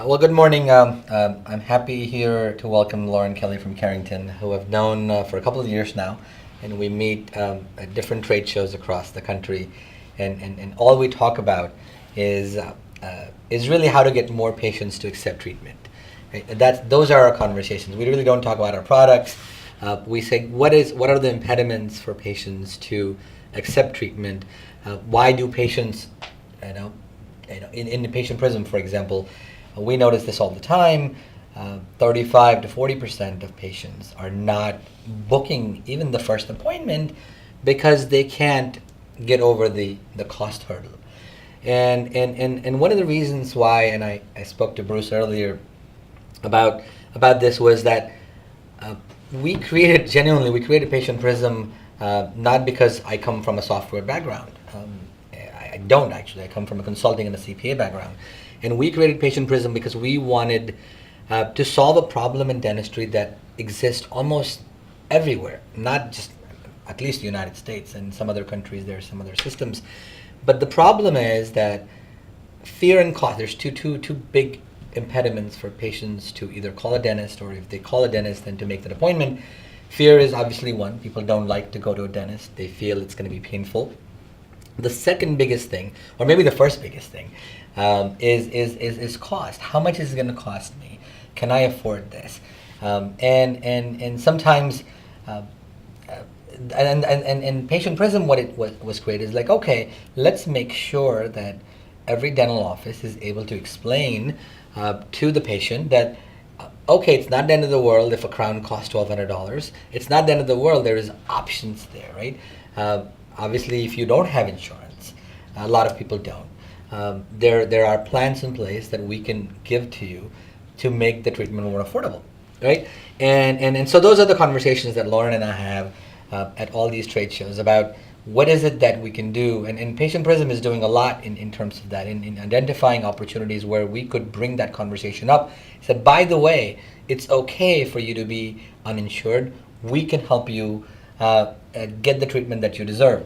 Well, good morning. I'm happy here to welcome Lauren Kelly from Carrington, who I've known for a couple of years now, and we meet at different trade shows across the country, and all we talk about is really how to get more patients to accept treatment. Right? Those are our conversations. We really don't talk about our products. We say what are the impediments for patients to accept treatment? Why do patients, in the patient prism, for example, we notice this all the time. 35 to 40% of patients are not booking even the first appointment because they can't get over the cost hurdle. And one of the reasons why, and I spoke to Bruce earlier about this, was that we created Patient Prism not because I come from a software background. I don't actually. I come from a consulting and a CPA background. And we created Patient Prism because we wanted to solve a problem in dentistry that exists almost everywhere, not just at least the United States. And some other countries, there are some other systems. But the problem is that fear and cost. There's two big impediments for patients to either call a dentist, or if they call a dentist, then to make that appointment. Fear is obviously one. People don't like to go to a dentist. They feel it's going to be painful. The second biggest thing, or maybe the first biggest thing, is cost. How much is it going to cost me? Can I afford this? And sometimes, and Patient Prism, what it was created is like, okay, let's make sure that every dental office is able to explain to the patient that, okay, it's not the end of the world if a crown costs $1,200. It's not the end of the world. There is options there, right? Obviously, if you don't have insurance, a lot of people don't. There are plans in place that we can give to you to make the treatment more affordable, right? And so those are the conversations that Lauren and I have at all these trade shows about what is it that we can do. And Patient Prism is doing a lot in terms of that, in identifying opportunities where we could bring that conversation up. Said, by the way, it's okay for you to be uninsured. We can help you get the treatment that you deserve.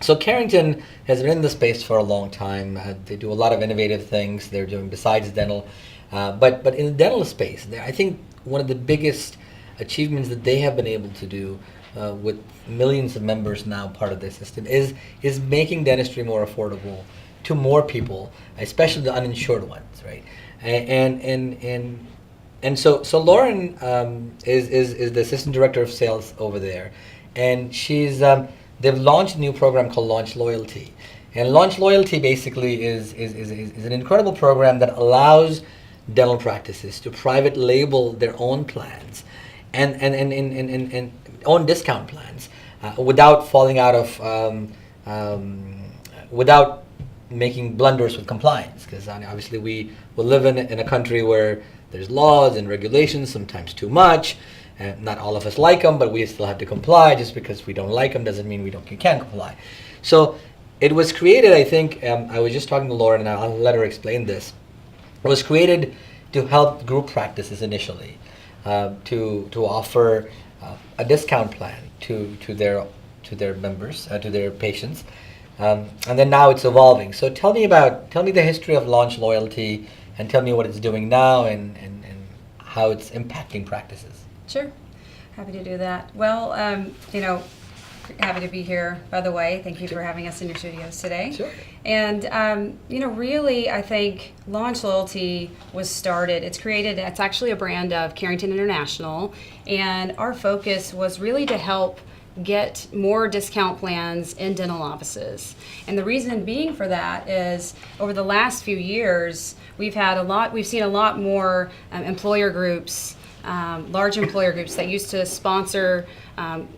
So Carrington has been in the space for a long time. They do a lot of innovative things they're doing besides dental. But in the dental space, I think one of the biggest achievements that they have been able to do with millions of members now part of their system is making dentistry more affordable to more people, especially the uninsured ones, right? And so Lauren is the assistant director of sales over there, and they've launched a new program called Launch Loyalty. And Launch Loyalty basically is an incredible program that allows dental practices to private label their own plans and own discount plans without falling out of, without making blunders with compliance. Because obviously we live in a country where there's laws and regulations, sometimes too much. Not all of us like them, but we still have to comply. Just because we don't like them doesn't mean we can't comply. So it was created, I think, I was just talking to Lauren, and I'll let her explain this. It was created to help group practices initially, to offer a discount plan to their members, to their patients, and then now it's evolving. So tell me the history of Launch Loyalty, and tell me what it's doing now and how it's impacting practices. Sure. Happy to do that. Well, happy to be here, by the way. Thank you for having us in your studios today. Sure. And, really, I think Launch Loyalty was started. It's actually a brand of Carrington International. And our focus was really to help get more discount plans in dental offices. And the reason being for that is over the last few years, we've seen a lot more employer groups, large employer groups that used to sponsor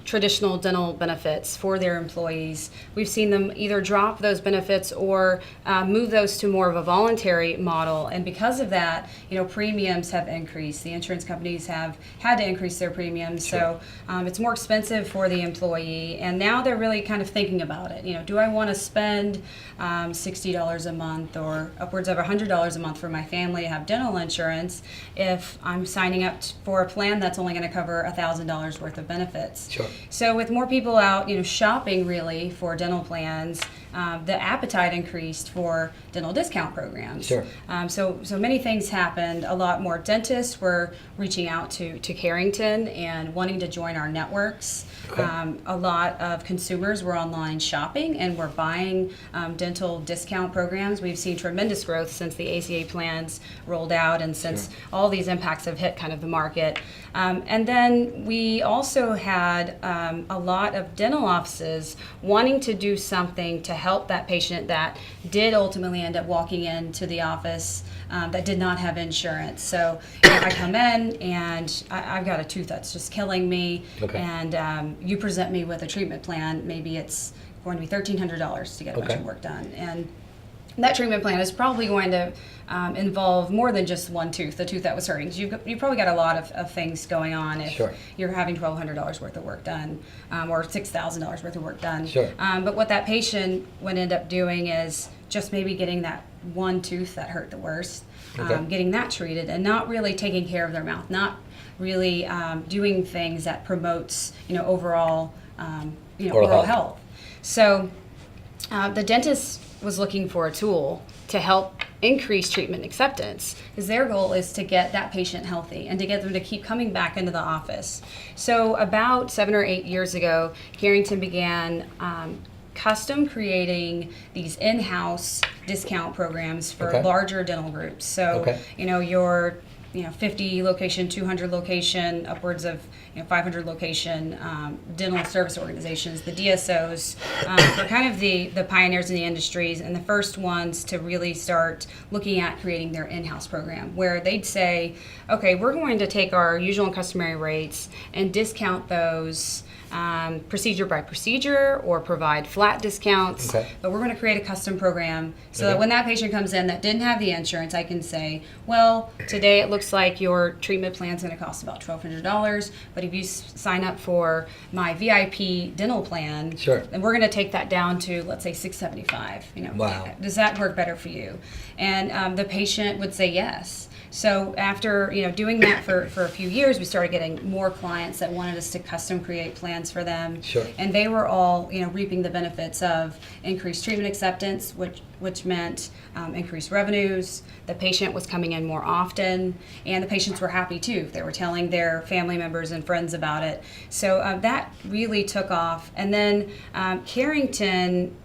traditional dental benefits for their employees. We've seen them either drop those benefits or move those to more of a voluntary model. And because of that, premiums have increased. The insurance companies have had to increase their premiums. Sure. So it's more expensive for the employee. And now they're really kind of thinking about it. Do I want to spend $60 a month or upwards of $100 a month for my family to have dental insurance if I'm signing up for a plan that's only going to cover $1,000 worth of benefits? benefits. Sure. So with more people out, shopping really for dental plans, the appetite increased for dental discount programs. Sure. So many things happened. A lot more dentists were reaching out to Carrington and wanting to join our networks. Okay. A lot of consumers were online shopping and were buying dental discount programs. We've seen tremendous growth since the ACA plans rolled out and since all these impacts have hit kind of the market. And then we also had a lot of dental offices wanting to do something to help that patient that did ultimately end up walking into the office that did not have insurance. So I come in and I've got a tooth that's just killing me, and you present me with a treatment plan. Maybe it's going to be $1,300 to get a bunch of work done. And that treatment plan is probably going to involve more than just one tooth, the tooth that was hurting. You probably got a lot of things going on if you're having $1,200 worth of work done or $6,000 worth of work done. But what that patient would end up doing is just maybe getting that one tooth that hurt the worst, getting that treated, and not really taking care of their mouth, not really doing things that promotes overall oral health. So the dentist was looking for a tool to help increase treatment acceptance, because their goal is to get that patient healthy and to get them to keep coming back into the office. So about 7 or 8 years ago, Carrington began custom creating these in-house discount programs for larger dental groups. So your 50 location, 200 location, upwards of 500 location dental service organizations, the DSOs, were kind of the pioneers in the industries and the first ones to really start looking at creating their in-house program, where they'd say, okay, we're going to take our usual and customary rates and discount those procedure by procedure or provide flat discounts, but we're going to create a custom program so that when that patient comes in that didn't have the insurance, I can say, well, today it looks like your treatment plan is going to cost about $1,200, but if you sign up for my VIP dental plan, then we're going to take that down to, let's say, $675. Wow. Does that work better for you? And the patient would say yes. So after doing that for a few years, we started getting more clients that wanted us to custom create plans for them. And they were all reaping the benefits of increased treatment acceptance, which meant increased revenues. The patient was coming in more often, and the patients were happy too. They were telling their family members and friends about it. So that really took off. And then Carrington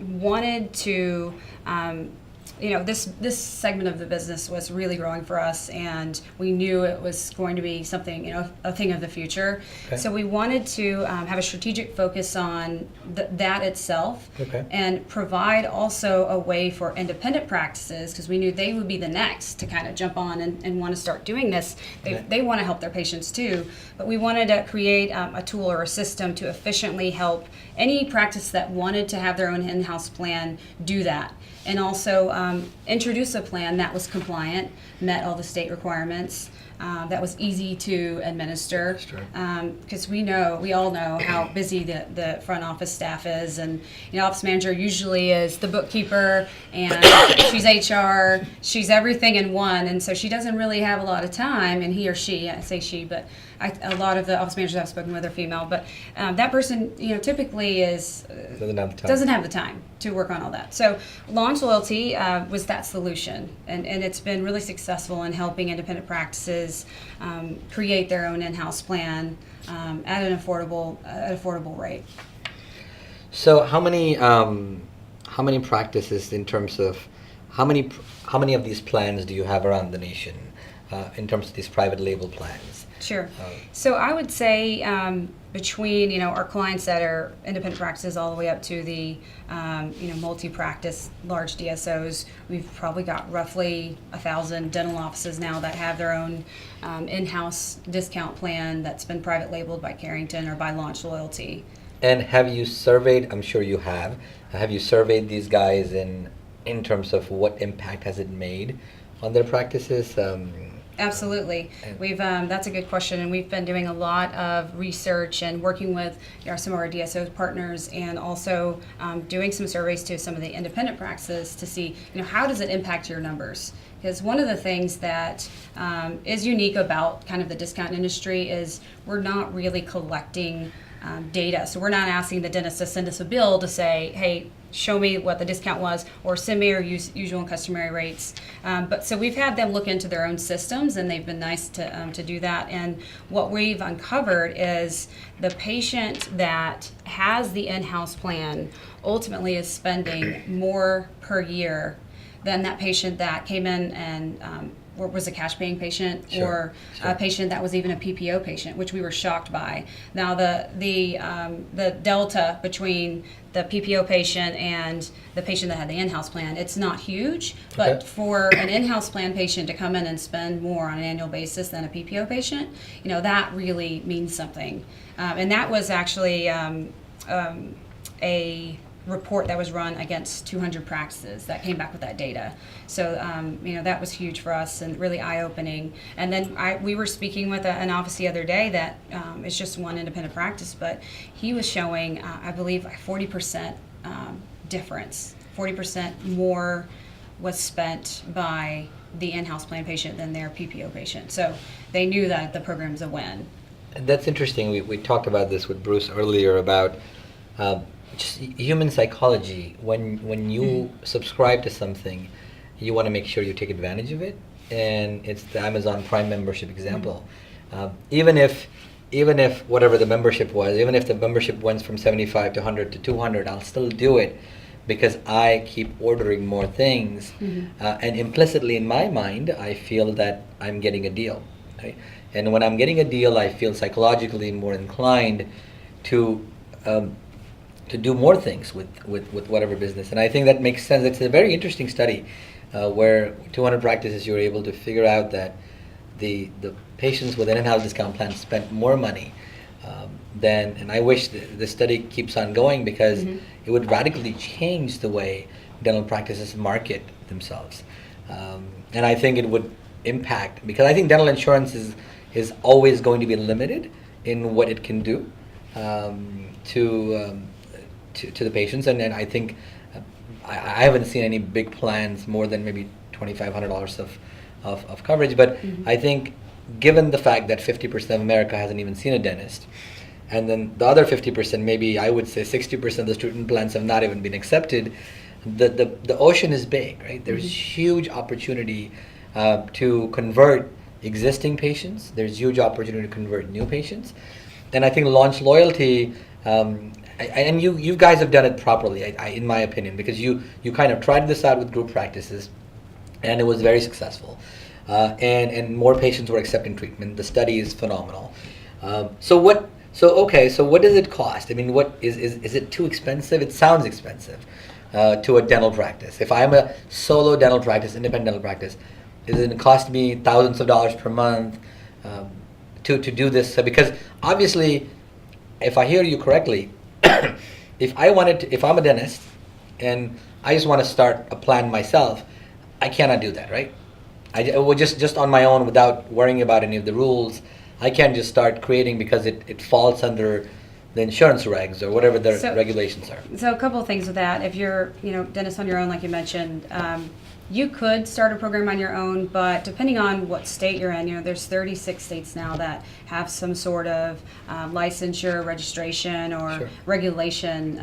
wanted to this segment of the business was really growing for us, and we knew it was going to be something, a thing of the future. So we wanted to have a strategic focus on that itself, and provide also a way for independent practices, because we knew they would be the next to kind of jump on and want to start doing this. They want to help their patients too, but we wanted to create a tool or a system to efficiently help any practice that wanted to have their own in-house plan do that. And also introduce a plan that was compliant, met all the state requirements, that was easy to administer. Because we all know how busy the front office staff is, and office manager usually is the bookkeeper, and she's HR, she's everything in one, and so she doesn't really have a lot of time, and he or she, I say she, but a lot of the office managers I've spoken with are female, but that person, typically doesn't have the time to work on all that. So Launch Loyalty was that solution, and it's been really successful in helping independent practices create their own in-house plan at an affordable rate. So how many practices, in terms of how many of these plans do you have around the nation in terms of these private label plans? Sure. So I would say between our clients that are independent practices all the way up to the multi-practice large DSOs, we've probably got roughly 1,000 dental offices now that have their own in-house discount plan that's been private labeled by Carrington or by Launch Loyalty. And have you surveyed? I'm sure you have. Have you surveyed these guys in terms of what impact has it made on their practices? Absolutely. We've that's a good question, and we've been doing a lot of research and working with some of our DSO partners, and also doing some surveys to some of the independent practices to see, how does it impact your numbers? Because one of the things that is unique about kind of the discount industry is we're not really collecting data. So we're not asking the dentist to send us a bill to say, hey, show me what the discount was, or send me your usual and customary rates. But so we've had them look into their own systems, and they've been nice to do that. And what we've uncovered is the patient that has the in-house plan ultimately is spending more per year than that patient that came in and was a cash paying patient, or a patient that was even a PPO patient, which we were shocked by. Now the delta between the PPO patient and the patient that had the in-house plan, it's not huge, but for an in-house plan patient to come in and spend more on an annual basis than a PPO patient, that really means something. And that was actually a report that was run against 200 practices that came back with that data. So, that was huge for us and really eye-opening. And then we were speaking with an office the other day that is just one independent practice, but he was showing, I believe, a 40% difference. 40% more was spent by the in-house plan patient than their PPO patient. So they knew that the program was a win. And that's interesting. We talked about this with Bruce earlier about just human psychology. When you subscribe to something, you want to make sure you take advantage of it. And it's the Amazon Prime membership example. Even if whatever the membership was, even if the membership went from 75 to 100 to 200, I'll still do it because I keep ordering more things. And implicitly in my mind, I feel that I'm getting a deal. Right? And when I'm getting a deal, I feel psychologically more inclined to do more things with whatever business. And I think that makes sense. It's a very interesting study where 200 practices, you were able to figure out that the patients with an in-house discount plan spent more money than, and I wish the study keeps on going because it would radically change the way dental practices market themselves. And I think it would impact, because I think dental insurance is always going to be limited in what it can do to the patients, and I think I haven't seen any big plans more than maybe $2,500 of coverage. But I think, given the fact that 50% of America hasn't even seen a dentist, and then the other 50%, maybe I would say 60% of the student plans have not even been accepted, the ocean is big, right? There's huge opportunity to convert existing patients. There's huge opportunity to convert new patients, and I think Launch Loyalty. And you guys have done it properly, in my opinion, because you kind of tried this out with group practices, and it was very successful, and more patients were accepting treatment. The study is phenomenal. So what does it cost? I mean, what is it too expensive? It sounds expensive to a dental practice. If I'm a solo dental practice, independent dental practice, is it going to cost me thousands of dollars per month to do this? Because obviously, if I hear you correctly, if I'm a dentist and I just want to start a plan myself, I cannot do that, right? I would just on my own without worrying about any of the rules. I can't just start creating because it falls under the insurance regs or whatever the regulations are. So a couple of things with that. If you're, dentist on your own, like you mentioned, you could start a program on your own, but depending on what state you're in, there's 36 states now that have some sort of licensure, registration, or regulation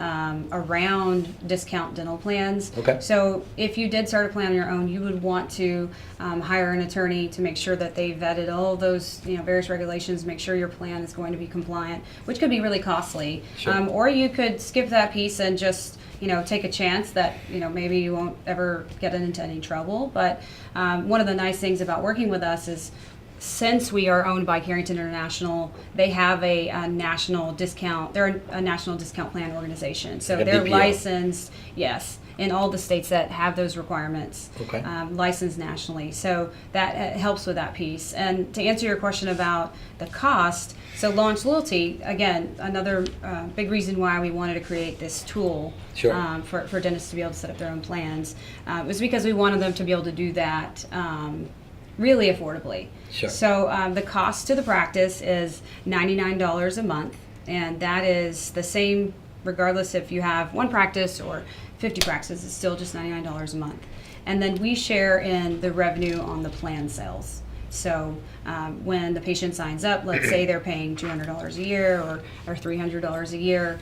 around discount dental plans. Okay. So if you did start a plan on your own, you would want to hire an attorney to make sure that they vetted all of those various regulations, make sure your plan is going to be compliant, which could be really costly. Sure. Or you could skip that piece and just take a chance that, maybe you won't ever get into any trouble. But one of the nice things about working with us is, since we are owned by Carrington International, they have a national discount. They're a national discount plan organization. So Like a they're BPO. licensed, yes, in all the states that have those requirements, Okay. licensed nationally. So that helps with that piece. And to answer your question about the cost, so Launch Loyalty, again, another big reason why we wanted to create this tool for dentists to be able to set up their own plans was because we wanted them to be able to do that really affordably. Sure. So the cost to the practice is $99 a month, and that is the same regardless if you have one practice or 50 practices. It's still just $99 a month. And then we share in the revenue on the plan sales. So when the patient signs up, let's say they're paying $200 a year or $300 a year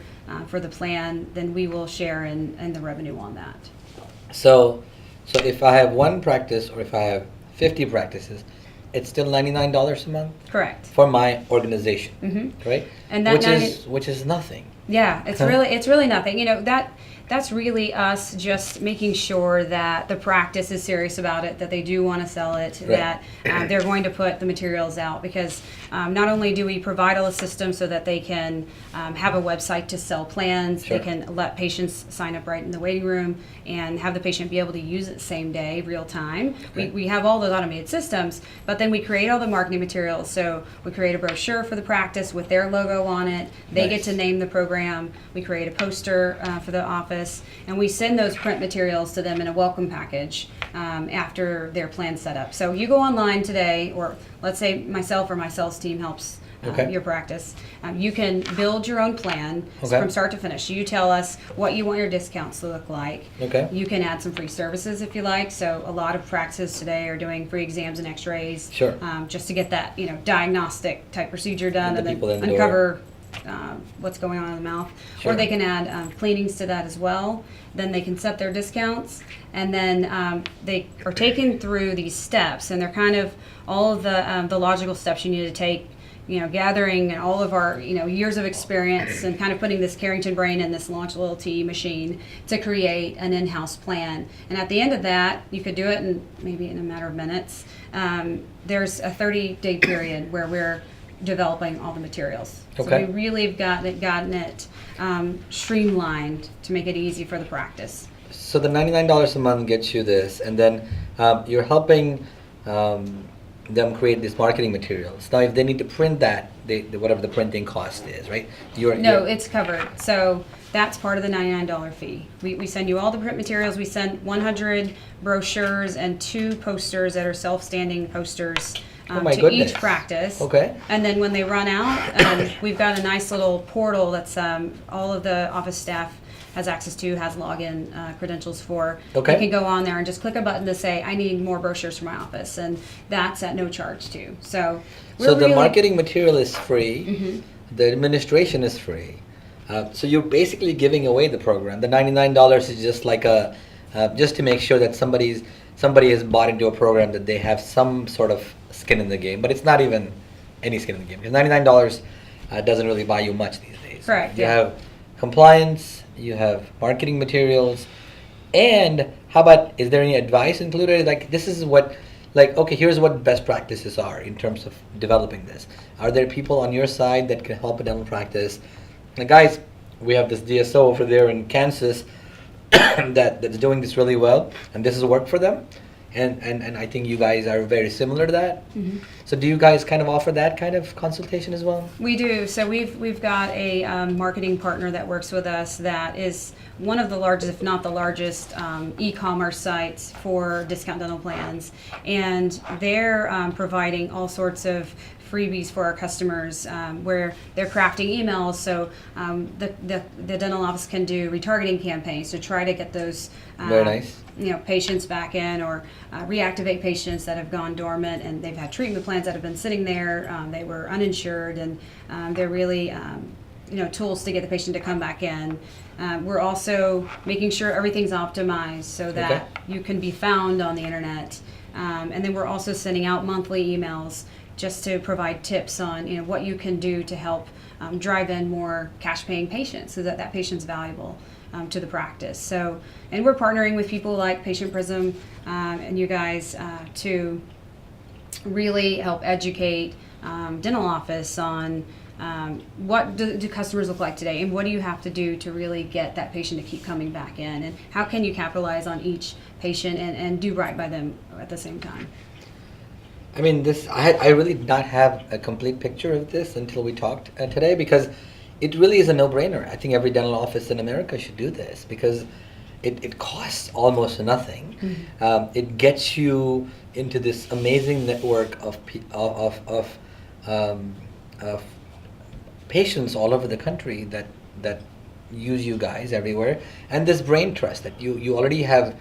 for the plan, then we will share in the revenue on that. So if I have one practice or if I have 50 practices, it's still $99 a month Correct. for my organization, Mm-hmm. right? And that which is nothing. Yeah, it's really nothing. You know, that's really us just making sure that the practice is serious about it, that they do want to sell it, Right. that they're going to put the materials out, because not only do we provide all the systems so that they can have a website to sell plans, Sure. they can let patients sign up right in the waiting room and have the patient be able to use it same day, real time. Okay. We have all those automated systems, but then we create all the marketing materials. So we create a brochure for the practice with their logo on it. They get Nice. to name the program. We create a poster for the office, and we send those print materials to them in a welcome package after their plan set up. So you go online today, or let's say myself or my sales team helps Okay. your practice. You can build your own plan Okay. from start to finish. You tell us what you want your discounts to look like. Okay. You can add some free services if you like. So a lot of practices today are doing free exams and X-rays, Sure. just to get that diagnostic type procedure done, Get and the then people in the door. uncover what's going on in the mouth. Sure. Or they can add cleanings to that as well. Then they can set their discounts, and then they are taken through these steps, and they're kind of all of the logical steps you need to take. Gathering all of our, years of experience and kind of putting this Carrington brain in this Launch Loyalty machine to create an in-house plan. And at the end of that, you could do it maybe in a matter of minutes. There's a 30-day period where we're developing all the materials. Okay. So we really have gotten it streamlined to make it easy for the practice. So the $99 a month gets you this, and then you're helping them create these marketing materials. Now, if they need to print that, whatever the printing cost is, right? No, it's covered. So that's part of the $99 fee. We send you all the print materials. We send 100 brochures and 2 posters that are self-standing posters Oh my to goodness. each practice. Okay. And then when they run out, we've got a nice little portal that's all of the office staff has access to, has login credentials for. Okay. You can go on there and just click a button to say, I need more brochures for my office, and that's at no charge too. So we're So the really- marketing material is free, Mm-hmm. the administration is free. So you're basically giving away the program. The $99 is just like just to make sure that somebody has bought into a program, that they have some sort of skin in the game. But it's not even any skin in the game, because $99 doesn't really buy you much these days. Correct, You yeah. have compliance, you have marketing materials, and how about, is there any advice included? Like, this is what, like, okay, here's what best practices are in terms of developing this. Are there people on your side that can help a dental practice? Like, guys, we have this DSO over there in Kansas that's doing this really well, and this has worked for them. And I think you guys are very similar to that. Mm-hmm. So do you guys kind of offer that kind of consultation as well? We do. So we've got a marketing partner that works with us that is one of the largest, if not the largest, e-commerce sites for discount dental plans, and they're providing all sorts of freebies for our customers where they're crafting emails. So the dental office can do retargeting campaigns to try to get those Very nice. Patients back in, or reactivate patients that have gone dormant and they've had treatment plans that have been sitting there. They were uninsured, and they're really tools to get the patient to come back in. We're also making sure everything's optimized so that you can be found on the internet. And then we're also sending out monthly emails just to provide tips on what you can do to help drive in more cash paying patients, so that patient's valuable to the practice. So, and we're partnering with people like Patient Prism and you guys to really help educate dental office on what do customers look like today, and what do you have to do to really get that patient to keep coming back in, and how can you capitalize on each patient and do right by them at the same time. I mean, I really did not have a complete picture of this until we talked today, because it really is a no-brainer. I think every dental office in America should do this, because it costs almost nothing. It gets you into this amazing network of patients all over the country that use you guys everywhere, and this brain trust that you already have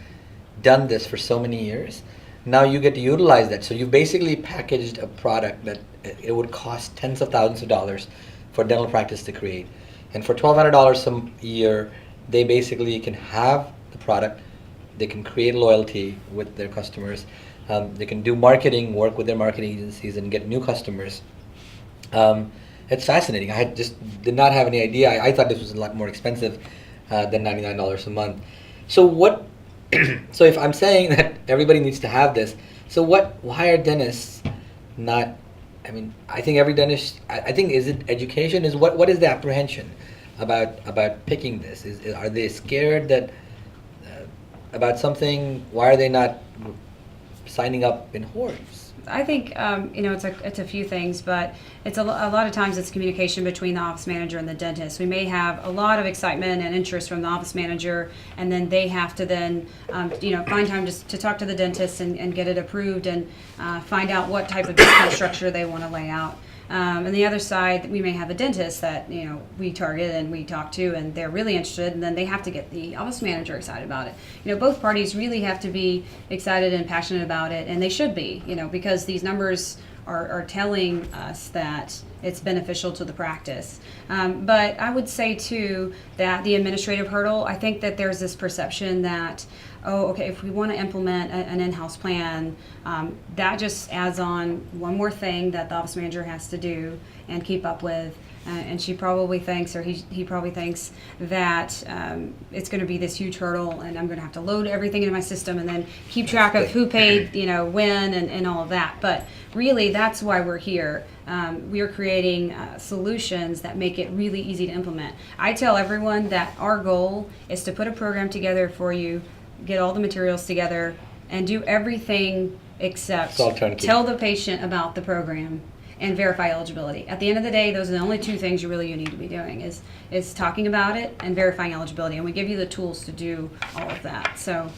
done this for so many years. Now you get to utilize that. So you basically packaged a product that it would cost tens of thousands of dollars for dental practice to create, and for $1,200 a year, they basically can have the product. They can create loyalty with their customers. They can do marketing, work with their marketing agencies, and get new customers. It's fascinating. I just did not have any idea. I thought this was a lot more expensive than $99 a month. So what? So if I'm saying that everybody needs to have this, so what? Why are dentists not? I mean, I think every dentist. I think, is it education? Is what is the apprehension about picking this? Are they scared that about something? Why are they not signing up in hordes? I think it's a few things, but it's a lot of times it's communication between the office manager and the dentist. We may have a lot of excitement and interest from the office manager, and then they have to then find time to talk to the dentist and get it approved, and find out what type of discount structure they want to lay out. And the other side, we may have a dentist that we target and we talk to, and they're really interested, and then they have to get the office manager excited about it. Both parties really have to be excited and passionate about it, and they should be, because these numbers are telling us that it's beneficial to the practice. But I would say too that the administrative hurdle, I think that there's this perception that, oh, okay, if we want to implement an in-house plan, that just adds on one more thing that the office manager has to do and keep up with. And she probably thinks, or he probably thinks that it's going to be this huge hurdle, and I'm going to have to load everything into my system and then keep track of who paid, when, and all of that. But really, that's why we're here. We are creating solutions that make it really easy to implement. I tell everyone that our goal is to put a program together for you, get all the materials together, and do everything except tell the patient about the program and verify eligibility. At the end of the day, those are the only two things you need to be doing is talking about it and verifying eligibility. And we give you the tools to do all of that. So,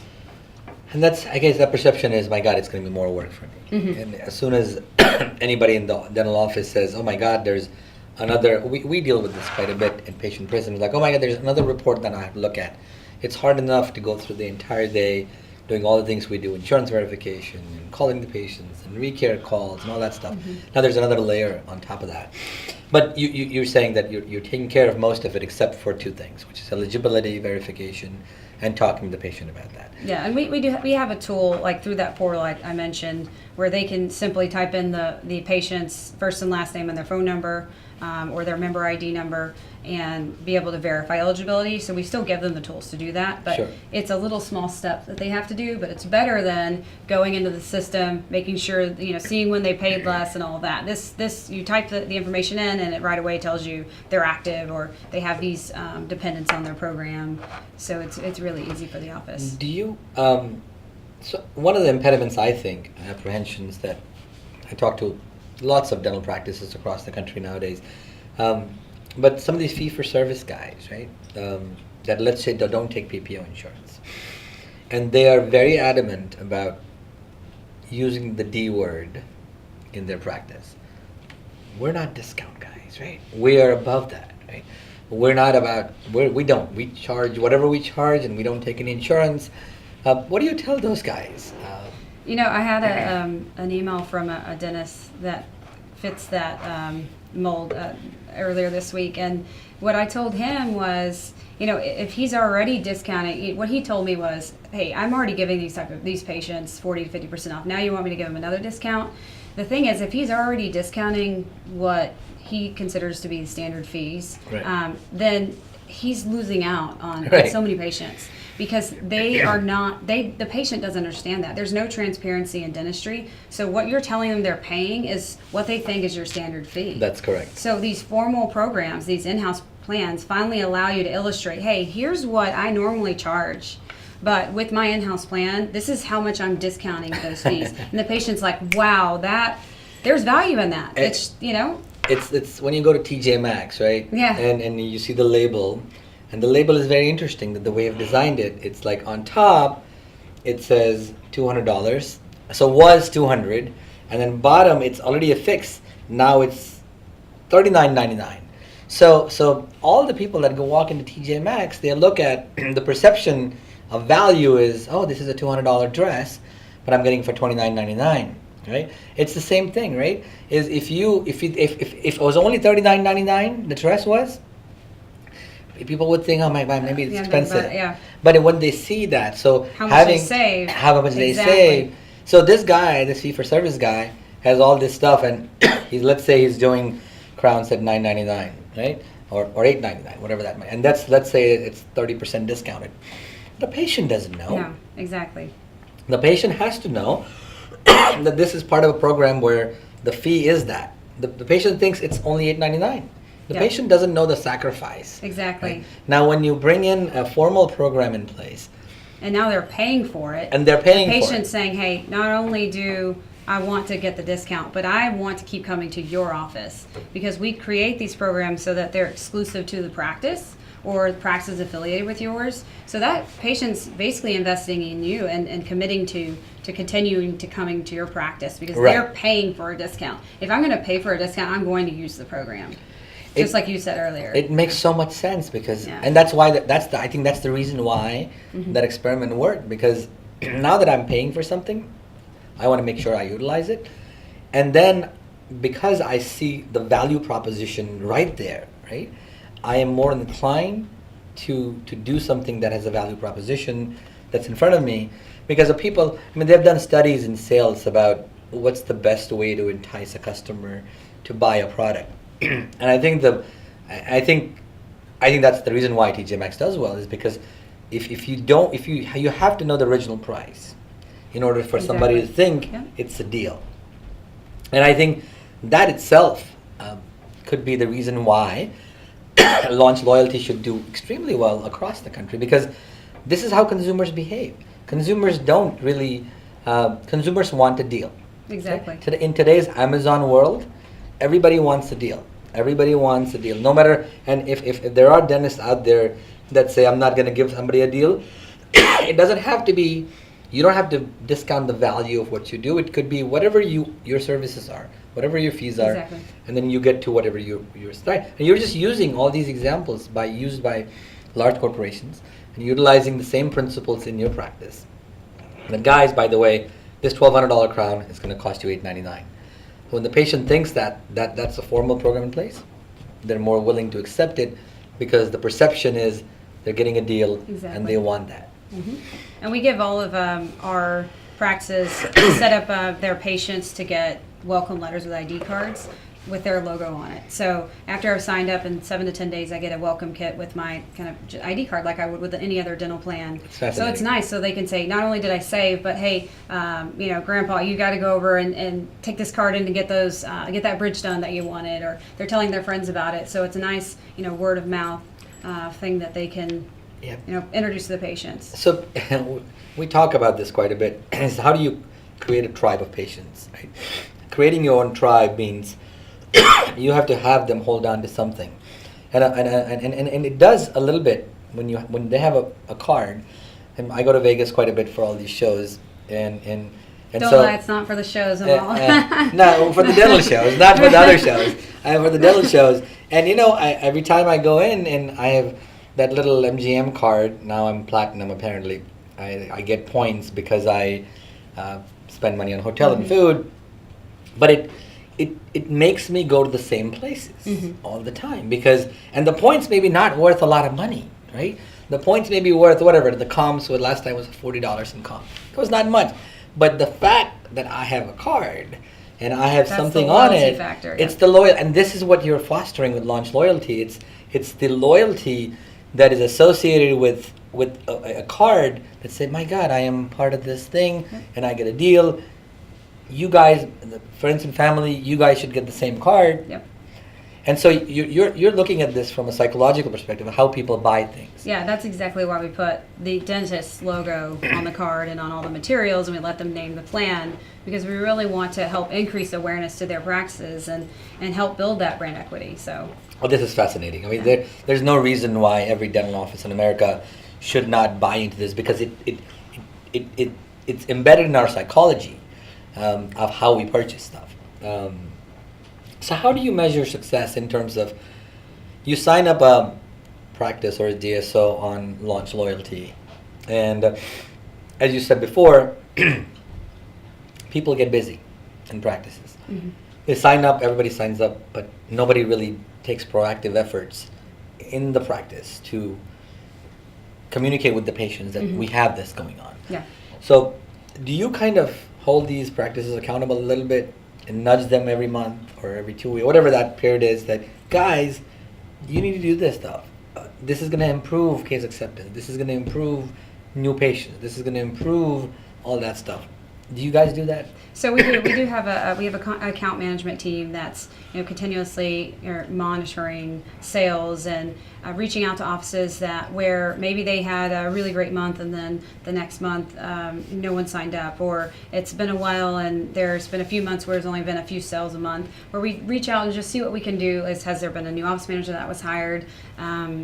and that's, I guess, that perception is, my God, it's going to be more work for me. And as soon as anybody in the dental office says, oh my God, there's another, we deal with this quite a bit in patient prisons, like, oh my God, there's another report that I have to look at. It's hard enough to go through the entire day doing all the things we do, insurance verification and calling the patients and recare calls and all that stuff. Now there's another layer on top of that. But you're saying that you're taking care of most of it except for two things, which is eligibility verification and talking to the patient about that. Yeah, and we have a tool like through that portal I mentioned where they can simply type in the patient's first and last name and their phone number or their member ID number and be able to verify eligibility. So we still give them the tools to do that, but it's a little small step that they have to do, but it's better than going into the system, making sure, seeing when they paid less and all of that. This you type the information in and it right away tells you they're active or they have these dependents on their program. So it's really easy for the office. Do you, so one of the impediments, I think, apprehensions that I talk to lots of dental practices across the country nowadays, but some of these fee-for-service guys, right, that let's say they don't take PPO insurance, and they are very adamant about using the D word in their practice. We're not discount guys, right? We are above that, right? We're not about, we charge whatever we charge and we don't take any insurance. What do you tell those guys? I had an email from a dentist that fits that mold earlier this week, and what I told him was, if he's already discounting, what he told me was, hey, I'm already giving these patients 40 to 50% off. Now you want me to give them another discount? The thing is, if he's already discounting what he considers to be standard fees, then he's losing out on so many patients. Because they are not, the patient doesn't understand that. There's no transparency in dentistry. So what you're telling them they're paying is what they think is your standard fee. That's correct. So these formal programs, these in-house plans finally allow you to illustrate, hey, here's what I normally charge. But with my in-house plan, this is how much I'm discounting those fees. And the patient's like, wow, there's value in that. It's when you go to TJ Maxx, right? Yeah. And you see the label, And the label is very interesting. That the way I've designed it, it's like on top, it says $200. So was 200, and then bottom it's already a fix. Now it's $39.99. So all the people that go walk into TJ Maxx, they look at the perception of value is, oh, this is a $200 dress, but I'm getting it for $29.99, right? It's the same thing, right? Is if it was only $39.99, the dress was, people would think, oh my God, maybe it's Yeah, expensive. but, yeah. But when they see that, so How much they save. how much they Exactly. save. So this guy, this fee-for-service guy, has all this stuff, and let's say he's doing crowns at $9.99, right? Or $8.99, whatever that might. And let's say it's 30% discounted. The patient doesn't know. No, exactly. The patient has to know that this is part of a program where the fee is that. The patient thinks it's only $8.99. The Yeah. patient doesn't know the sacrifice. Exactly. Right? Now, when you bring in a formal program in place, And now they're paying for it. and they're paying the for patient's it, saying, hey, not only do I want to get the discount, but I want to keep coming to your office, because we create these programs so that they're exclusive to the practice, or the practice is affiliated with yours. So that patient's basically investing in you and committing to continuing to coming to your practice, because Right. they're paying for a discount. If I'm going to pay for a discount, I'm going to use the program. Just like you said earlier. it makes so much sense because, Yeah. and that's why I think that's the reason why that experiment worked, because now that I'm paying for something, I want to make sure I utilize it, and then because I see the value proposition right there, right, I am more inclined to do something that has a value proposition that's in front of me, because the people, I mean, they've done studies in sales about what's the best way to entice a customer to buy a product. And I think I think that's the reason why TJ Maxx does well, is because if you have to know the original price in order for somebody to Exactly. think Yeah. it's a deal. And I think that itself could be the reason why Launch Loyalty should do extremely well across the country, because this is how consumers behave. Consumers don't really, consumers want a deal. Exactly. In today's Amazon world, everybody wants a deal. Everybody wants a deal. No matter, and if there are dentists out there that say, I'm not going to give somebody a deal, it doesn't have to be, you don't have to discount the value of what you do. It could be whatever your services are, whatever your fees are, Exactly. and then you get to whatever your right. And you're just using all these examples used by large corporations and utilizing the same principles in your practice. And guys, by the way, this $1,200 crown is going to cost you $8.99. When the patient thinks that's a formal program in place, they're more willing to accept it, because the perception is they're getting a deal and Exactly. they want that. And we give all of our practices set up their patients to get welcome letters with ID cards with their logo on it. So after I've signed up, in 7 to 10 days, I get a welcome kit with my kind of ID card, like I would with any other dental plan. So it's fascinating. nice, so they can say, not only did I save, but hey, Grandpa, you got to go over and take this card in to get those, get that bridge done that you wanted, or they're telling their friends about it. So it's a nice, word of mouth thing that they can, Yep. introduce to the patients. So we talk about this quite a bit. Is how do you create a tribe of patients? Right? Creating your own tribe means you have to have them hold on to something, and it does a little bit when they have a card. And I go to Vegas quite a bit for all these shows, and Don't so lie, it's not for the shows and all. no, for the dental shows, not for the other shows. For the dental shows, and every time I go in and I have that little MGM card. Now I'm platinum apparently. I get points because I spend money on hotel and food, but it makes me go to the same places all the time, and the points may be not worth a lot of money, right? The points may be worth whatever. The comps last time was $40 in comp. It was not much, but the fact that I have a card and I have That's something the on loyalty it, factor, it's yeah. the loyal, and this is what you're fostering with Launch Loyalty. It's the loyalty that is associated with a card that say, my God, I am part of this thing and I get a deal. You guys, the friends and family, you guys should get the same card. Yep. And so you're looking at this from a psychological perspective of how people buy things. Yeah, that's exactly why we put the dentist logo on the card and on all the materials, and we let them name the plan, because we really want to help increase awareness to their practices and help build that brand equity. So, Oh, this is fascinating. I mean, there's no reason why every dental office in America should not buy into this, because it's embedded in our psychology of how we purchase stuff. So how do you measure success in terms of, you sign up a practice or a DSO on Launch Loyalty, and as you said before, people get busy in practices. mm-hmm. They sign up, everybody signs up, but nobody really takes proactive efforts in the practice to communicate with the patients that Mhm. we have this going on. Yeah. So do you kind of hold these practices accountable a little bit and nudge them every month or every 2 weeks, whatever that period is, that, guys, you need to do this stuff. This is going to improve case acceptance. This is going to improve new patients. This is going to improve all that stuff. Do you guys do that? So we do have a account management team that's continuously monitoring sales and reaching out to offices that where maybe they had a really great month and then the next month no one signed up, or it's been a while and there's been a few months where there's only been a few sales a month, where we reach out and just see what we can do. Has there been a new office manager that was hired? How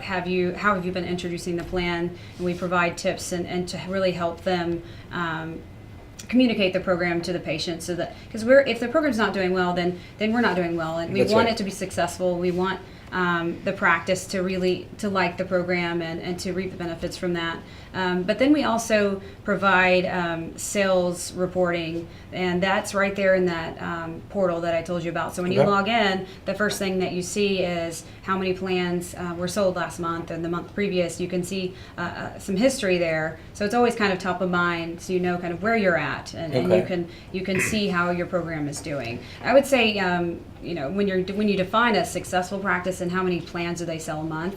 have you been introducing the plan? And we provide tips and to really help them communicate the program to the patient, so that, because if the program's not doing well, then we're not doing well, and we That's want right. it to be successful. We want the practice to really to like the program and to reap the benefits from that. But then we also provide sales reporting, and that's right there in that portal that I told you about. So when you Okay. log in, the first thing that you see is how many plans were sold last month and the month previous. You can see some history there, so it's always kind of top of mind, so you know kind of where you're at, and Okay. you can see how your program is doing. I would say when you define a successful practice and how many plans do they sell a month,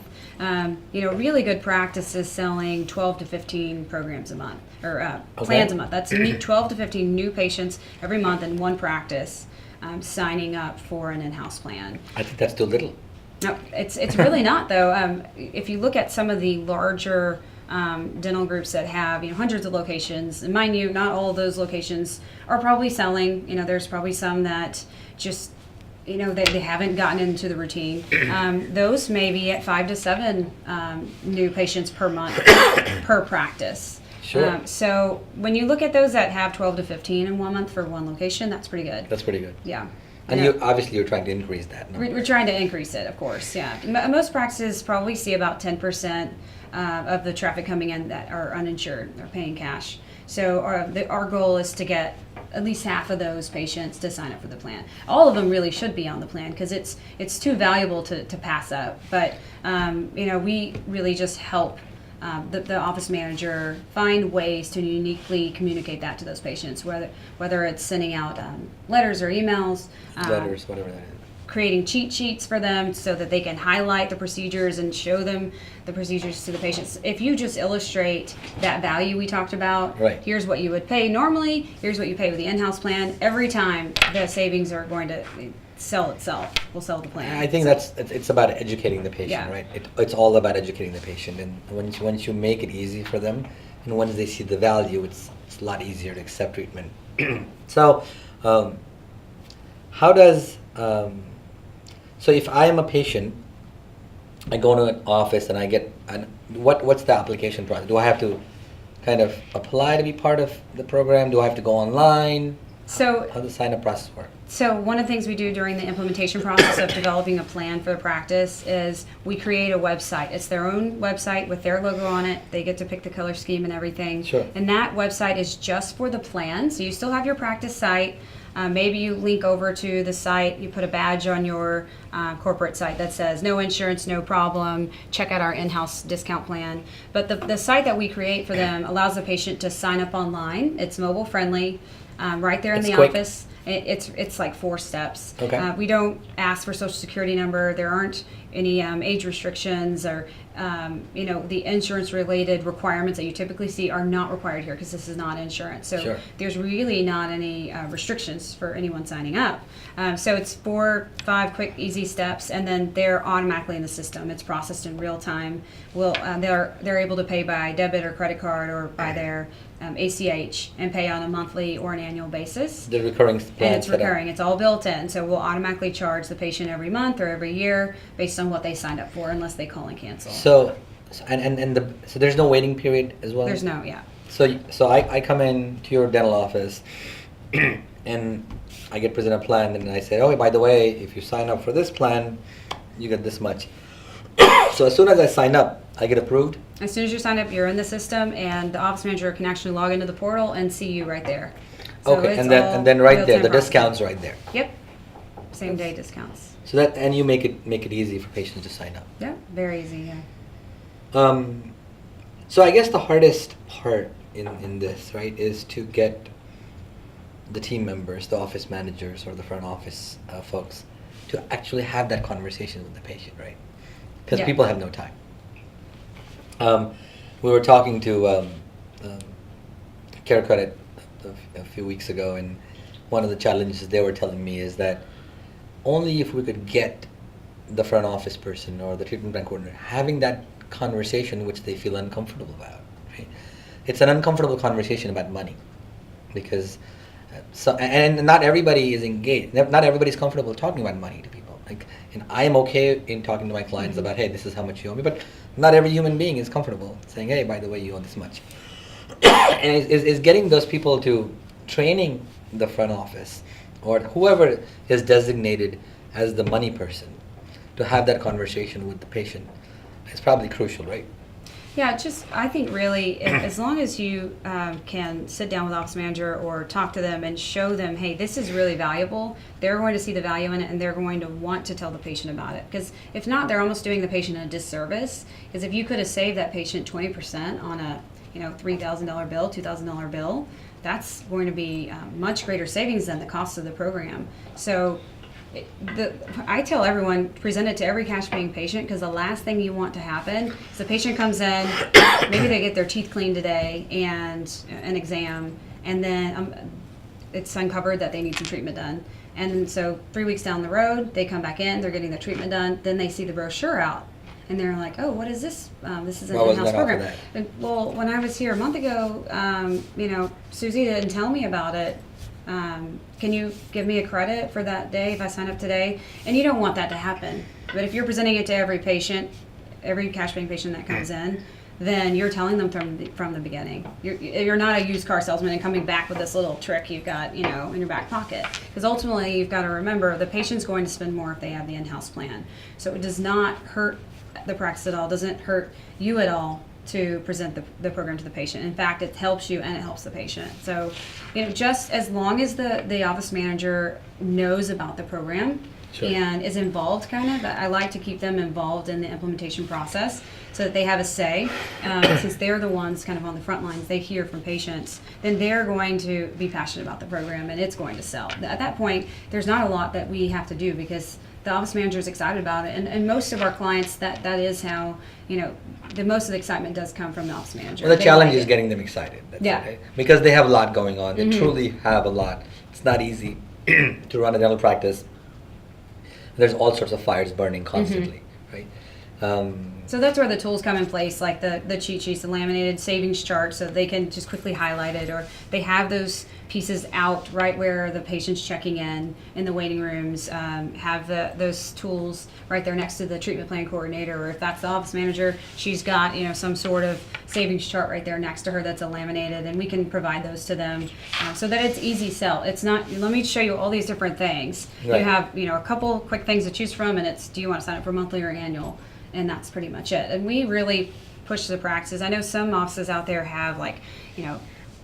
really good practice is selling 12 to 15 programs a month, or plans a month. That's 12 to 15 new patients every month in one practice signing up for an in-house plan. I think that's too little. No, it's really not, though. If you look at some of the larger dental groups that have hundreds of locations, and mind you, not all of those locations are probably selling. There's probably some that just they haven't gotten into the routine. Those may be at 5 to 7 new patients per month per practice. Sure. So when you look at those that have 12 to 15 in 1 month for one location, that's pretty good. That's pretty good. Yeah. And Yeah. you're trying to increase that number. We're trying to increase it, of course. Yeah, most practices probably see about 10% of the traffic coming in that are uninsured. They're paying cash. So our goal is to get at least half of those patients to sign up for the plan. All of them really should be on the plan, because it's too valuable to pass up. But we really just help the office manager find ways to uniquely communicate that to those patients, whether it's sending out letters or emails, Letters, whatever that is. creating cheat sheets for them so that they can highlight the procedures and show them the procedures to the patients. If you just illustrate that value we talked about, Right. Here's what you would pay normally, here's what you pay with the in-house plan, every time the savings are going to sell itself. We'll sell the plan. I think it's about educating the patient, Yeah. right? It's all about educating the patient, and once you make it easy for them, and once they see the value, it's a lot easier to accept treatment. So, how does so if I am a patient, I go to an office and I get what's the application process? Do I have to kind of apply to be part of the program? Do I have to go online? So How does the sign up process work? So one of the things we do during the implementation process of developing a plan for the practice is we create a website. It's their own website with their logo on it. They get to pick the color scheme and everything. Sure. And that website is just for the plan. So you still have your practice site. Maybe you link over to the site, you put a badge on your corporate site that says no insurance, no problem, check out our in-house discount plan. But the site that we create for them allows the patient to sign up online. It's mobile friendly, right there in It's the quick. office. It's like 4 steps. Okay. We don't ask for social security number. There aren't any age restrictions or the insurance-related requirements that you typically see are not required here because this is not insurance. So Sure. there's really not any restrictions for anyone signing up. So it's 4-5 quick, easy steps, and then they're automatically in the system. It's processed in real time. They're able to pay by debit or credit card or by their ACH and pay on a monthly or an annual basis. The recurring plan And it's setup. recurring. It's all built in. So we'll automatically charge the patient every month or every year based on what they signed up for, unless they call and cancel. So there's no waiting period as well. There's no, yeah. So I come in to your dental office, and I get presented a plan, and I say, oh, by the way, if you sign up for this plan, you get this much. So as soon as I sign up, I get approved. As soon as you sign up, you're in the system, and the office manager can actually log into the portal and see you right there. So Okay, it's and then all right there, real-time the processing. discount's right there. Yep. Same day discounts. So and you make it easy for patients to sign up. Yeah, very easy. Yeah. So I guess the hardest part in this, right, is to get the team members, the office managers or the front office folks, to actually have that conversation with the patient, right? Because Yeah. people have no time. We were talking to Care Credit a few weeks ago, and one of the challenges they were telling me is that only if we could get the front office person or the treatment plan coordinator having that conversation which they feel uncomfortable about, right? It's an uncomfortable conversation about money, because and not everybody is engaged. Not everybody's comfortable talking about money to people. Like, and I am okay in talking to my clients about, hey, this is how much you owe me, but not every human being is comfortable saying, hey, by the way, you owe this much. And is getting those people to training the front office or whoever is designated as the money person to have that conversation with the patient is probably crucial, right? Yeah, I think really, as long as you can sit down with the office manager or talk to them and show them, hey, this is really valuable, they're going to see the value in it and they're going to want to tell the patient about it. Because if not, they're almost doing the patient a disservice. Because if you could have saved that patient 20% on a $3,000 bill, $2,000 bill, that's going to be much greater savings than the cost of the program. So I tell everyone, present it to every cash paying patient, because the last thing you want to happen is the patient comes in, maybe they get their teeth cleaned today and an exam, and then it's uncovered that they need some treatment done. And so 3 weeks down the road, they come back in, they're getting the treatment done, then they see the brochure out. And they're like, oh, what is this? This is an Why wasn't in-house that offered program. that? And, well, when I was here a month ago, Susie didn't tell me about it. Can you give me a credit for that day if I sign up today? And you don't want that to happen. But if you're presenting it to every patient, every cash paying patient that comes in, then you're telling them from the beginning. You're not a used car salesman and coming back with this little trick you've got, in your back pocket. Because ultimately, you've got to remember the patient's going to spend more if they have the in-house plan. So it does not hurt the practice at all. It doesn't hurt you at all to present the program to the patient. In fact, it helps you and it helps the patient. So, just as long as the office manager knows about the program, Sure. and is involved, I like to keep them involved in the implementation process so that they have a say. Since they're the ones on the front lines, they hear from patients, then they're going to be passionate about the program and it's going to sell. At that point, there's not a lot that we have to do because the office manager is excited about it. And most of our clients, that is how, the most of the excitement does come from the office manager. Well, the They challenge like is it. getting them excited. That's Yeah. okay. Because they have a lot going on. They Mhm. truly have a lot. It's not easy to run a dental practice. There's all sorts of fires burning constantly, right? So that's where the tools come in place, like the cheat sheets, the laminated savings chart, so they can just quickly highlight it, or they have those pieces out right where the patient's checking in the waiting rooms, have those tools right there next to the treatment plan coordinator, or if that's the office manager, she's got some sort of savings chart right there next to her that's laminated, and we can provide those to them so that it's easy sell. It's not, let me show you all these different things. Right. You have a couple quick things to choose from, and it's, do you want to sign up for monthly or annual? And that's pretty much it. And we really push the practices. I know some offices out there have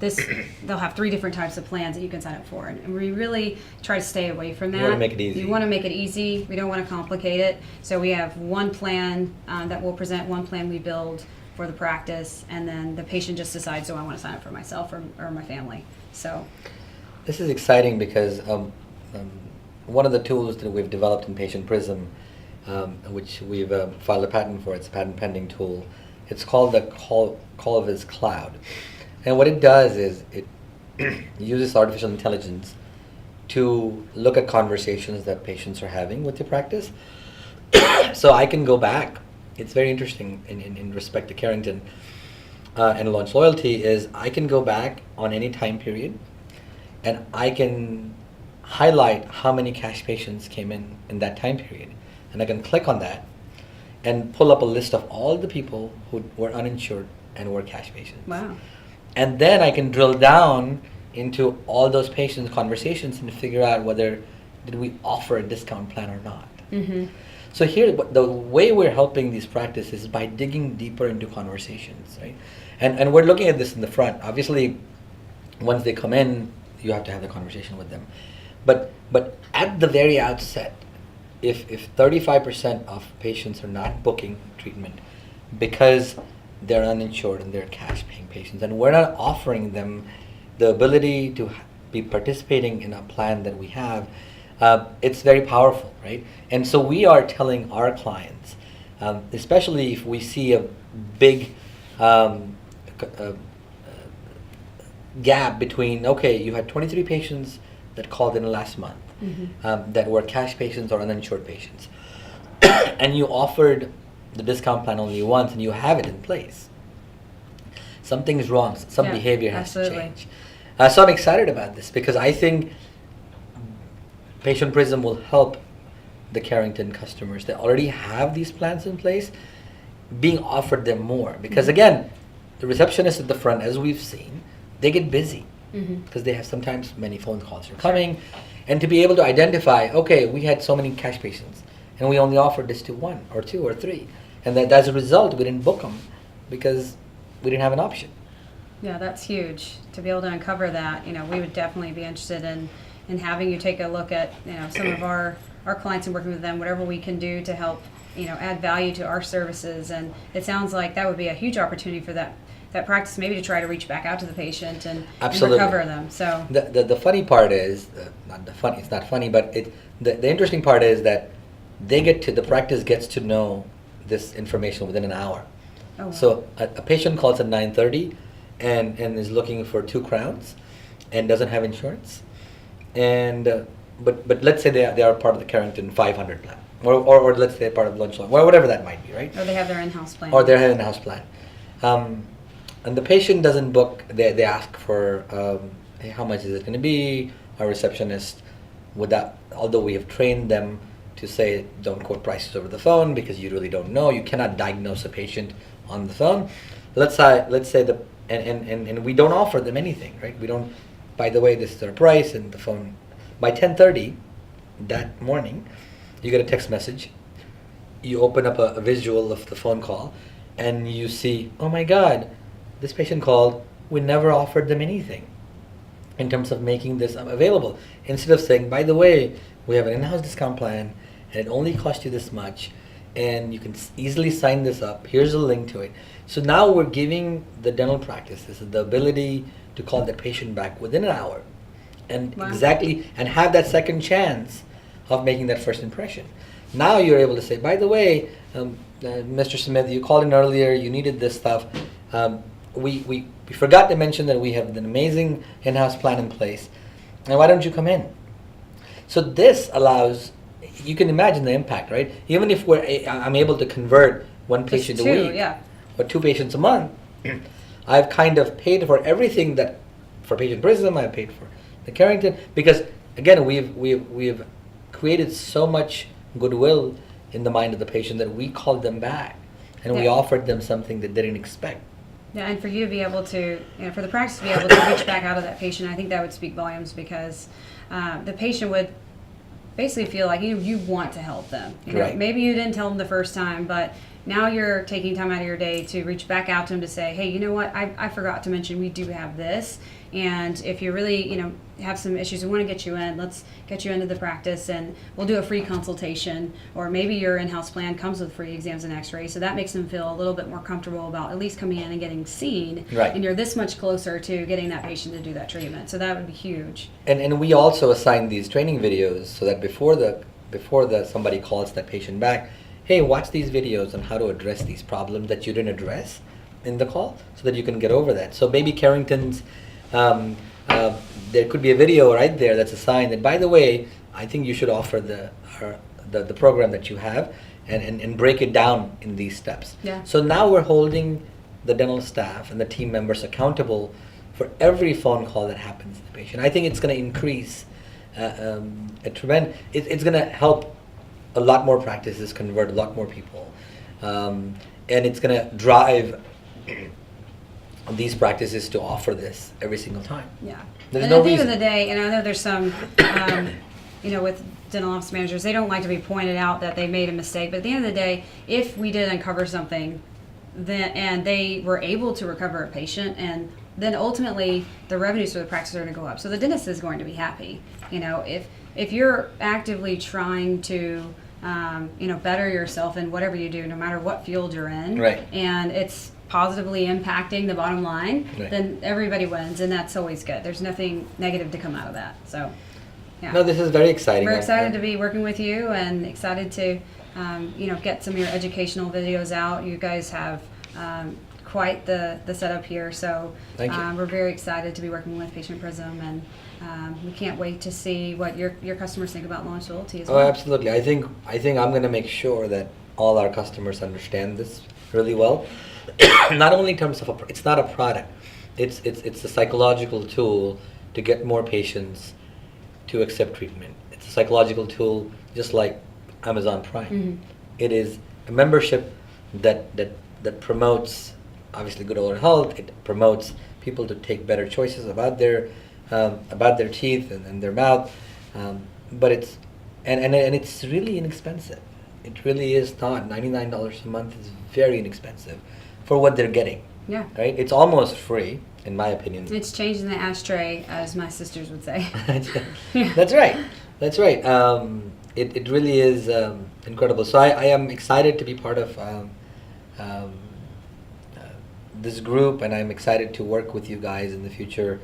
they'll have 3 different types of plans that you can sign up for. And we really try to stay away from that. You wanna make it easy. You want to make it easy. We don't want to complicate it. So we have one plan that we'll present, one plan we build for the practice, and then the patient just decides, I want to sign up for myself or my family. So This is exciting because one of the tools that we've developed in Patient Prism which we've filed a patent for. It's a patent pending tool. It's called the CallViz Cloud. And what it does is it uses artificial intelligence to look at conversations that patients are having with the practice. So I can go back. It's very interesting in respect to Carrington and Launch Loyalty is I can go back on any time period and I can highlight how many cash patients came in that time period. And I can click on that and pull up a list of all the people who were uninsured and were cash patients. Wow. And then I can drill down into all those patients' conversations and figure out whether did we offer a discount plan or not. Mm-hmm. So here, the way we're helping these practices is by digging deeper into conversations, right? And we're looking at this in the front. Obviously, once they come in, you have to have the conversation with them. But at the very outset, if 35% of patients are not booking treatment because they're uninsured and they're cash paying patients, and we're not offering them the ability to be participating in a plan that we have, it's very powerful, right? And so we are telling our clients, especially if we see a big gap between, okay, you had 23 patients that called in last month, that were cash patients or uninsured patients, and you offered the discount plan only once and you have it in place. Something is wrong. Some behavior has to change. So I'm excited about this because I think Patient Prism will help the Carrington customers that already have these plans in place being offered them more. Because again, the receptionists at the front, as we've seen, they get busy because they have sometimes many phone calls are coming. And to be able to identify, okay, we had so many cash patients and we only offered this to 1 or 2 or 3. And that as a result, we didn't book them because we didn't have an option. Yeah, that's huge. To be able to uncover that, we would definitely be interested in having you take a look at, some of our clients and working with them, whatever we can do to help, add value to our services. And it sounds like that would be a huge opportunity for that practice, maybe to try to reach back out to the patient and recover them. So the funny part is, it's not funny, but the interesting part is that the practice gets to know this information within an hour. Oh, wow. So a patient calls at 9:30 and is looking for 2 crowns and doesn't have insurance, and but let's say they are part of the Carrington 500 plan, or let's say they're part of Lunch Loyalty, or whatever that might be, right? Or they have their in-house plan. Or they have an in-house plan, and the patient doesn't book. They ask for hey, how much is it going to be? Our receptionist, although we have trained them to say don't quote prices over the phone because you really don't know. You cannot diagnose a patient on the phone. Let's say and we don't offer them anything, right? We don't. By the way, this is our price, and the phone. By 10:30 that morning, you get a text message. You open up a visual of the phone call, and you see, oh my God, this patient called. We never offered them anything in terms of making this available. Instead of saying, by the way, we have an in-house discount plan, and it only costs you this much, and you can easily sign this up. Here's a link to it. So now we're giving the dental practices the ability to call the patient back within an hour, and and have that second chance of making that first impression. Now you're able to say, by the way, Mr. Smith, you called in earlier. You needed this stuff. We forgot to mention that we have an amazing in-house plan in place. And why don't you come in? So this allows. You can imagine the impact, right? Even if I'm able to convert 1 patient a week, or 2 patients a month, I've kind of paid for everything that for Patient Prism. I've paid for the Carrington because again we've created so much goodwill in the mind of the patient that we called them back and we offered them something that they didn't expect. Yeah, and for you to be able to, for the practice to be able to reach back out of that patient, I think that would speak volumes because the patient would basically feel like you want to help them. Right. Maybe you didn't tell them the first time, but now you're taking time out of your day to reach back out to them to say, hey, you know what, I forgot to mention we do have this. And if you really, have some issues, we want to get you in, let's get you into the practice and we'll do a free consultation. Or maybe your in-house plan comes with free exams and x-rays. So that makes them feel a little bit more comfortable about at least coming in and getting seen. Right. And you're this much closer to getting that patient to do that treatment. So that would be huge. And we also assign these training videos so that before the before somebody calls that patient back, hey, watch these videos on how to address these problems that you didn't address in the call, so that you can get over that. So maybe Carrington's, there could be a video right there that's a sign that, by the way, I think you should offer the program that you have, and break it down in these steps. Yeah. So now we're holding the dental staff and the team members accountable for every phone call that happens to the patient. I think it's going to increase it's going to help a lot more practices convert a lot more people, and it's going to drive these practices to offer this every single time. Yeah. There's and no at the reason. end of the day, and I know there's some, with dental office managers, they don't like to be pointed out that they made a mistake. But at the end of the day, if we did uncover something, and they were able to recover a patient, and then ultimately the revenues for the practice are going to go up. So the dentist is going to be happy. If you're actively trying to better yourself in whatever you do, no matter what field you're in, Right. and it's positively impacting the bottom line, Right. then everybody wins, and that's always good. There's nothing negative to come out of that. So, yeah. No, this is very exciting. We're excited to be working with you, and excited to, get some of your educational videos out. You guys have quite the setup here, so Thank you. we're very excited to be working with Patient Prism, and we can't wait to see what your customers think about Launch Loyalty as Oh, well. absolutely. I think I'm going to make sure that all our customers understand this really well. Not only in terms of it's not a product. It's a psychological tool to get more patients to accept treatment. It's a psychological tool, just like Amazon Prime. Mm-hmm. It is a membership that promotes obviously good oral health. It promotes people to take better choices about their teeth and their mouth. But it's it's really inexpensive. It really is not. $99 a month is very inexpensive for what they're getting. Yeah. Right? It's almost free, in my opinion. It's changing the ashtray, as my sisters would say. That's right. That's right. It really is incredible. So I am excited to be part of this group, and I'm excited to work with you guys in the future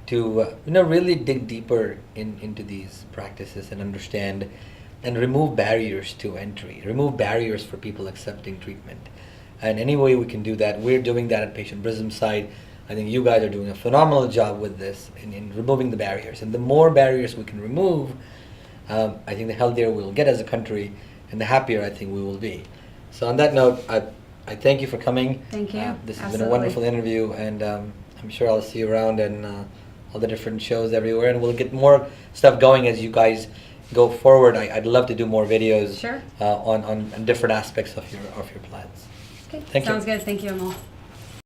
to really dig deeper into these practices and understand and remove barriers to entry, remove barriers for people accepting treatment. And any way we can do that, we're doing that at Patient Prism's side. I think you guys are doing a phenomenal job with this in removing the barriers. And the more barriers we can remove, I think the healthier we'll get as a country, and the happier I think we will be. So on that note, I thank you for coming. Thank you. This has Absolutely. been a wonderful interview, and I'm sure I'll see you around and all the different shows everywhere, and we'll get more stuff going as you guys go forward. I'd love to do more videos. Sure. On different aspects of your plans. Okay. Thank you. Sounds good. Thank you, Amal.